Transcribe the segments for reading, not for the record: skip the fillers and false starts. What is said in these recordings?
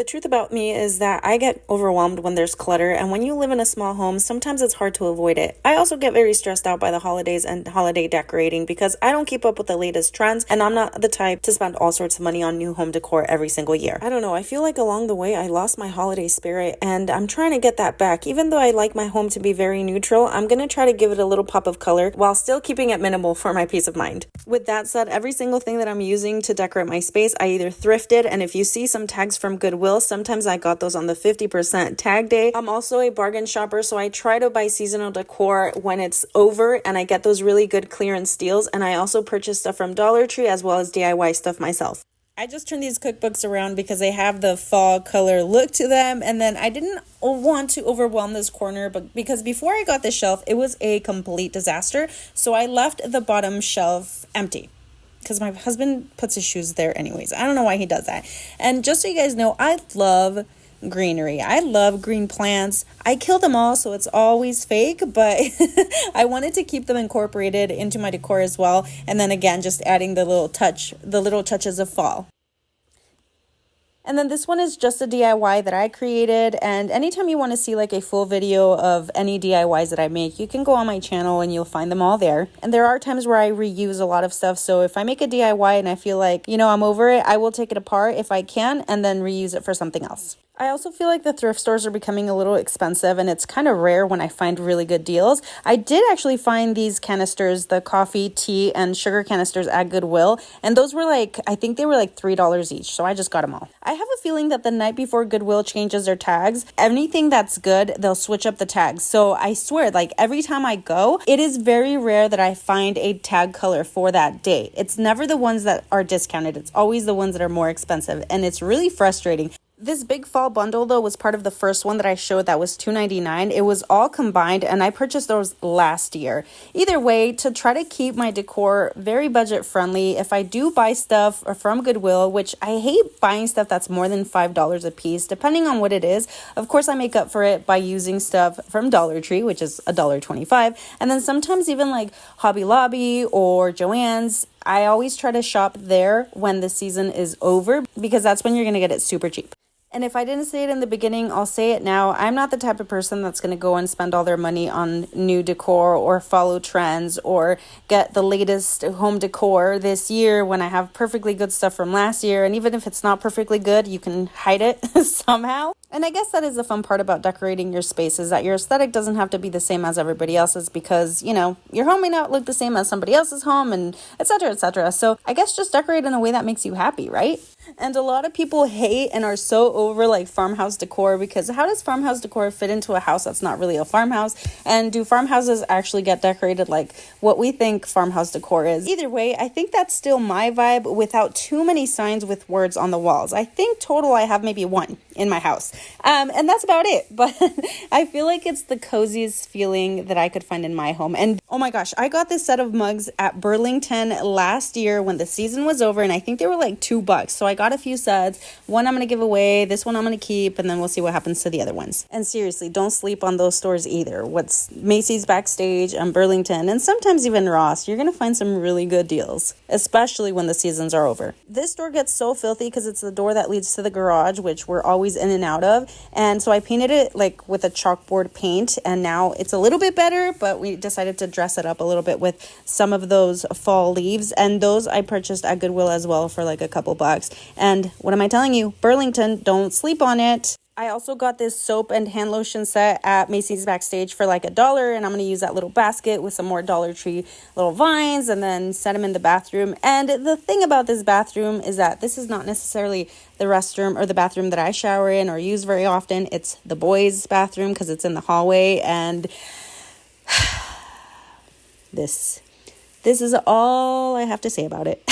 The truth about me is that I get overwhelmed when there's clutter, and when you live in a small home, sometimes it's hard to avoid it. I also get very stressed out by the holidays and holiday decorating because I don't keep up with the latest trends, and I'm not the type to spend all sorts of money on new home decor every single year. I don't know, I feel like along the way I lost my holiday spirit, and I'm trying to get that back. Even though I like my home to be very neutral, I'm gonna try to give it a little pop of color while still keeping it minimal for my peace of mind. With that said, every single thing that I'm using to decorate my space, I either thrifted, and if you see some tags from Goodwill, sometimes I got those on the 50% tag day. I'm also a bargain shopper, so I try to buy seasonal decor when it's over, and I get those really good clearance deals. And I also purchase stuff from Dollar Tree as well as DIY stuff myself. I just turned these cookbooks around because they have the fall color look to them, and then I didn't want to overwhelm this corner, but because before I got this shelf, it was a complete disaster, so I left the bottom shelf empty. Because my husband puts his shoes there anyways. I don't know why he does that. And just so you guys know, I love greenery. I love green plants. I kill them all, so it's always fake, but I wanted to keep them incorporated into my decor as well. And then again, just adding the little touches of fall. And then this one is just a DIY that I created, and anytime you want to see like a full video of any DIYs that I make, you can go on my channel and you'll find them all there. And there are times where I reuse a lot of stuff, so if I make a DIY and I feel like, I'm over it, I will take it apart if I can and then reuse it for something else. I also feel like the thrift stores are becoming a little expensive, and it's kind of rare when I find really good deals. I did actually find these canisters, the coffee, tea, and sugar canisters at Goodwill, and those were I think they were like $3 each, so I just got them all. I have a feeling that the night before Goodwill changes their tags, anything that's good, they'll switch up the tags. So I swear, every time I go, it is very rare that I find a tag color for that day. It's never the ones that are discounted. It's always the ones that are more expensive, and it's really frustrating. This big fall bundle, though, was part of the first one that I showed that was $2.99. It was all combined, and I purchased those last year. Either way, to try to keep my decor very budget friendly, if I do buy stuff from Goodwill, which I hate buying stuff that's more than $5 a piece, depending on what it is, of course I make up for it by using stuff from Dollar Tree, which is $1.25, and then sometimes even like Hobby Lobby or Joann's. I always try to shop there when the season is over because that's when you're going to get it super cheap. And if I didn't say it in the beginning, I'll say it now. I'm not the type of person that's going to go and spend all their money on new decor or follow trends or get the latest home decor this year when I have perfectly good stuff from last year. And even if it's not perfectly good, you can hide it somehow. And I guess that is the fun part about decorating your space, is that your aesthetic doesn't have to be the same as everybody else's because, your home may not look the same as somebody else's home and et cetera, et cetera. So I guess just decorate in a way that makes you happy, right? And a lot of people hate and are so over farmhouse decor because how does farmhouse decor fit into a house that's not really a farmhouse? And do farmhouses actually get decorated like what we think farmhouse decor is? Either way, I think that's still my vibe without too many signs with words on the walls. I think total I have maybe one in my house. And that's about it. But I feel like it's the coziest feeling that I could find in my home. And oh my gosh, I got this set of mugs at Burlington last year when the season was over, and I think they were like $2. So I got a few sets. One I'm going to give away, this one I'm going to keep, and then we'll see what happens to the other ones. And seriously, don't sleep on those stores either. What's Macy's Backstage and Burlington, and sometimes even Ross, you're going to find some really good deals, especially when the seasons are over. This door gets so filthy because it's the door that leads to the garage, which we're always in and out of. And so I painted it with a chalkboard paint, and now it's a little bit better, but we decided to dress it up a little bit with some of those fall leaves, and those I purchased at Goodwill as well for a couple bucks. And what am I telling you? Burlington, don't sleep on it. I also got this soap and hand lotion set at Macy's Backstage for $1, and I'm going to use that little basket with some more Dollar Tree little vines and then set them in the bathroom. And the thing about this bathroom is that this is not necessarily the restroom or the bathroom that I shower in or use very often. It's the boys' bathroom because it's in the hallway, and this is all I have to say about it.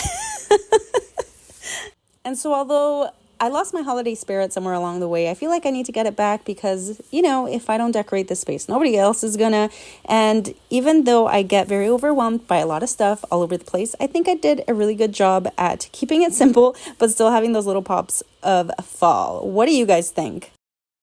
And so although I lost my holiday spirit somewhere along the way, I feel like I need to get it back because, if I don't decorate this space, nobody else is gonna. And even though I get very overwhelmed by a lot of stuff all over the place, I think I did a really good job at keeping it simple, but still having those little pops of fall. What do you guys think?